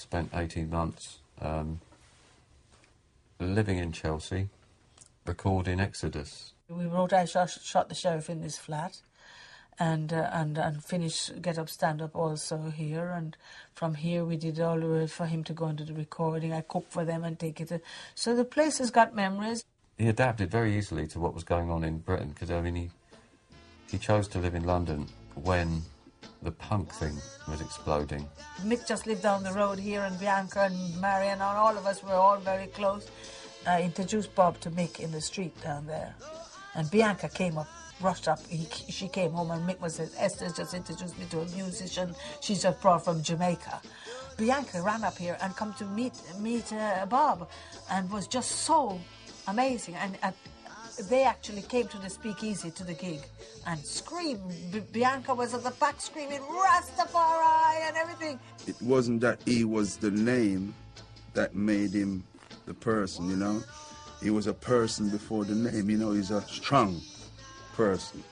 spent 18 months living in Chelsea, recording Exodus. We wrote I Shot the Sheriff in this flat, and finished Get Up, Stand Up also here, and from here we did all the way for him to go into the recording. I cook for them and take it. So the place has got memories. He adapted very easily to what was going on in Britain, because, I mean, he chose to live in London when the punk thing was exploding. Mick just lived down the road here, and Bianca and Marion and all of us were all very close. I introduced Bob to Mick in the street down there, and Bianca came up, rushed up. She came home, and Mick was said, Esther just introduced me to a musician she's just brought from Jamaica. Bianca ran up here and come to meet Bob, and was just so amazing. And they actually came to the speakeasy to the gig and screamed. Bianca was at the back screaming, Ras Tafari-I and everything. It wasn't that he was the name that made him the person, you know. He was a person before the name, you know. He's a strong person.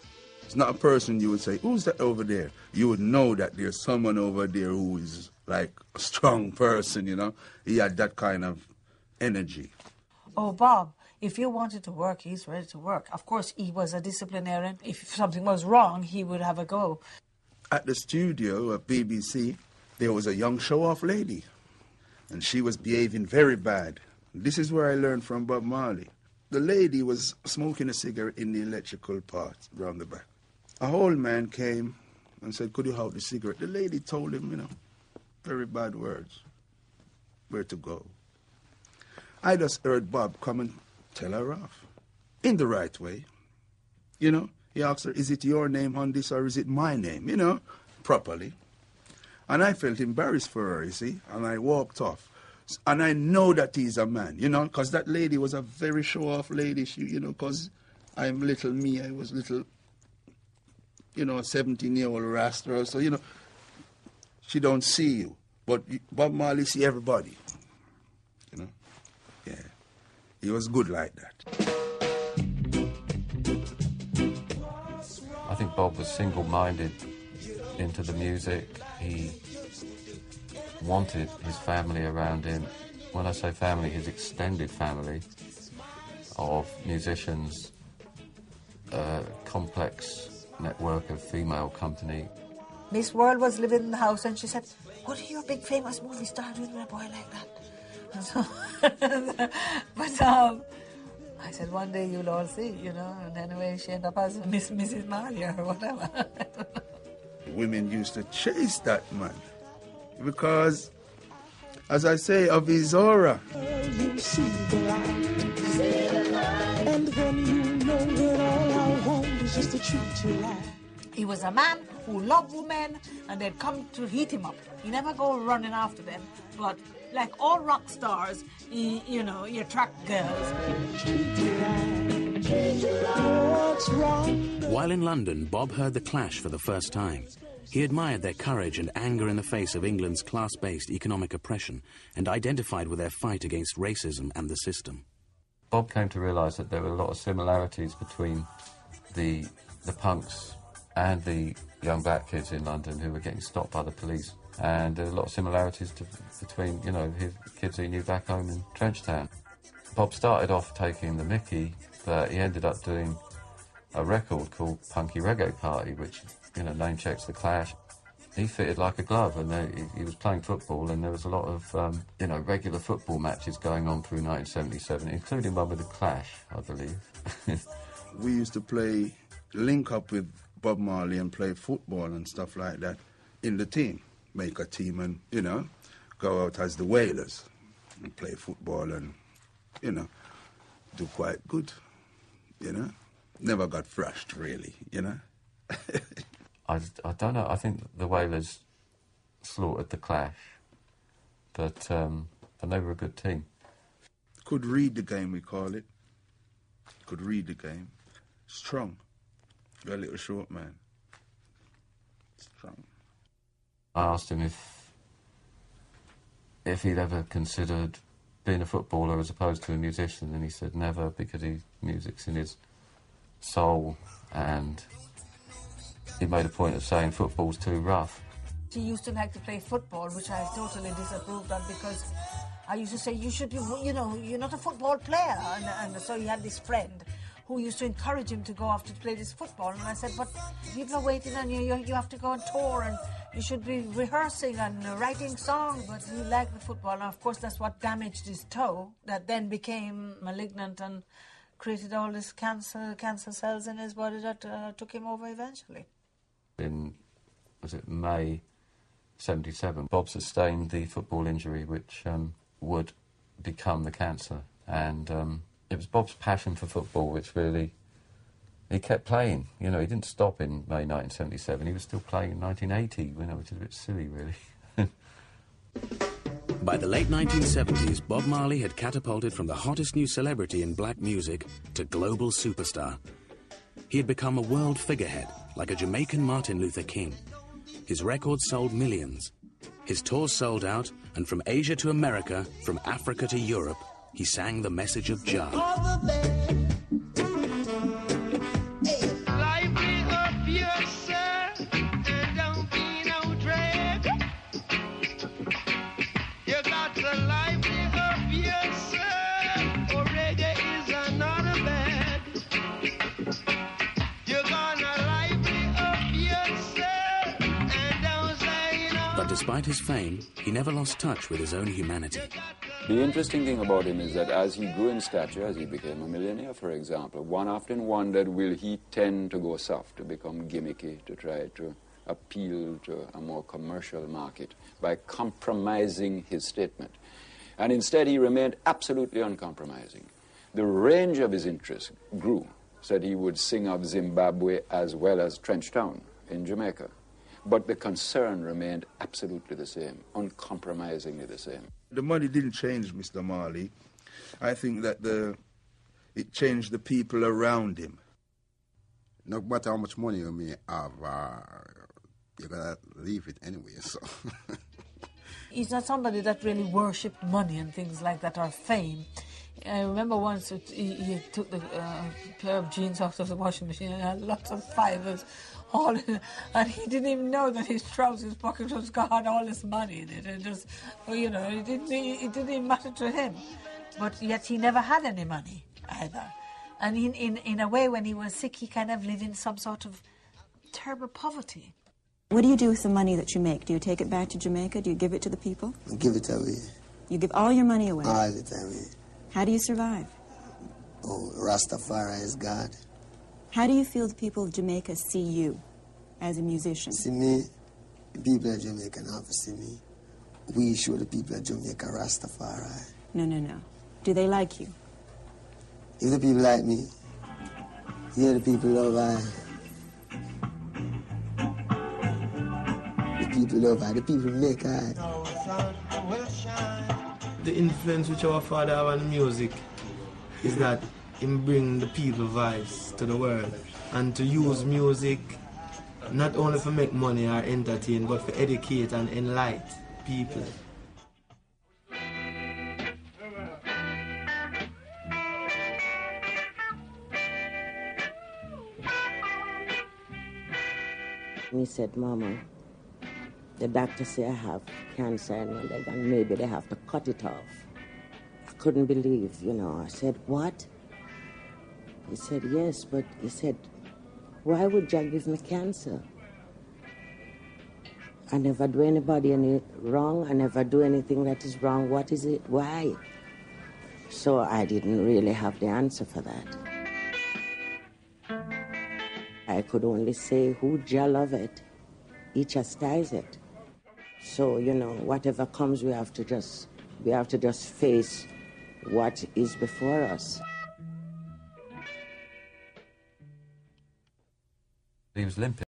It's not a person you would say, who's that over there? You would know that there's someone over there who is like a strong person, you know. He had that kind of energy. Oh, Bob, if you wanted to work, he's ready to work. Of course, he was a disciplinarian. If something was wrong, he would have a go. At the studio at BBC, there was a young show-off lady, and she was behaving very bad. This is where I learned from Bob Marley. The lady was smoking a cigarette in the electrical part round the back. A whole man came and said, could you hold the cigarette? The lady told him, you know, very bad words, where to go. I just heard Bob come and tell her off, in the right way. You know, he asked her, is it your name on this or is it my name? You know, properly. And I felt embarrassed for her, you see, and I walked off. And I know that he's a man, you know, because that lady was a very show-off lady, she, you know, because I'm little me, I was little, you know, a 17-year-old Rasta, so, you know, she don't see you. But Bob Marley see everybody, you know. Yeah, he was good like that. I think Bob was single-minded into the music. He wanted his family around him. When I say family, his extended family of musicians, a complex network of female company. Miss World was living in the house, and she said, what are your big famous movie star doing with a boy like that? And so, but I said, one day you'll all see, you know, and anyway, she ended up as Mrs. Marley or whatever. Women used to chase that man because, as I say, of his aura. You see the light, and then you know that all I want is just to treat you right. He was a man who loved women, and they'd come to heat him up. He never go running after them, but like all rock stars, he attract girls. While in London, Bob heard The Clash for the first time. He admired their courage and anger in the face of England's class-based economic oppression and identified with their fight against racism and the system. Bob came to realise that there were a lot of similarities between the punks and the young black kids in London who were getting stopped by the police. And there were a lot of similarities between, you know, his kids he knew back home in Trenchtown. Bob started off taking the mickey, but he ended up doing a record called Punky Reggae Party, which, you know, name checks The Clash. He fitted like a glove, and he was playing football, and there was a lot of, regular football matches going on through 1977, including one with The Clash, I believe. We used to link up with Bob Marley and play football and stuff like that in the team. Make a team and, you know, go out as the Whalers and play football and, you know, do quite good, you know. Never got thrashed, really, you know. I don't know. I think the Whalers slaughtered The Clash, but they were a good team. Could read the game, we call it. Could read the game. Strong. You're a little short man. Strong. I asked him if he'd ever considered being a footballer as opposed to a musician, and he said never, because music's in his soul, and he made a point of saying football's too rough. He used to like to play football, which I totally disapproved of, because I used to say, you should be, you know, you're not a football player. And so he had this friend who used to encourage him to go off to play this football. And I said, but people are waiting on you. You have to go on tour, and you should be rehearsing and writing songs. But he liked the football. And of course, that's what damaged his toe, that then became malignant and created all this cancer cells in his body that took him over eventually. In, was it May 77, Bob sustained the football injury which would become the cancer. And it was Bob's passion for football which really, he kept playing. You know, he didn't stop in May 1977. He was still playing in 1980, you know, which is a bit silly, really. By the late 1970s, Bob Marley had catapulted from the hottest new celebrity in black music to global superstar. He had become a world figurehead, like a Jamaican Martin Luther King. His records sold millions. His tours sold out, and from Asia to America, from Africa to Europe, he sang the message of Jah. Despite his fame, he never lost touch with his own humanity. The interesting thing about him is that as he grew in stature, as he became a millionaire, for example, one often wondered, will he tend to go soft, to become gimmicky, to try to appeal to a more commercial market by compromising his statement. And instead, he remained absolutely uncompromising. The range of his interests grew, so that he would sing of Zimbabwe as well as Trenchtown in Jamaica. But the concern remained absolutely the same, uncompromisingly the same. The money didn't change Mr. Marley. I think that it changed the people around him. No matter how much money you may have, you're going to leave it anyway, so... He's not somebody that really worshipped money and things like that, or fame. I remember once he took the pair of jeans out of the washing machine and had lots of fivers all in, and he didn't even know that his trousers pocket was got all this money in it, and just, you know, it didn't even matter to him. But yet he never had any money either. And in a way, when he was sick, he kind of lived in some sort of terrible poverty. What do you do with the money that you make? Do you take it back to Jamaica? Do you give it to the people? I give it away. You give all your money away? All the time, yeah. How do you survive? Oh, Ras Tafari is God. How do you feel the people of Jamaica see you as a musician? See me, the people of Jamaica have to see me. We show the people of Jamaica Ras Tafari. No. Do they like you? If the people like me, yeah, the people love I. The people love I, the people make I. The influence which our father have on music is that him bring the people vibes to the world, and to use music not only for make money or entertain, but for educate and enlighten people. He said, Mama, the doctor say I have cancer in my leg and maybe they have to cut it off. I couldn't believe, you know. I said, what? He said, yes, but he said, why would Jack give me cancer? I never do anybody any wrong. I never do anything that is wrong. What is it? Why? So I didn't really have the answer for that. I could only say, who Jah love it, he chastise it. So, you know, whatever comes, we have to just face what is before us. He was limping.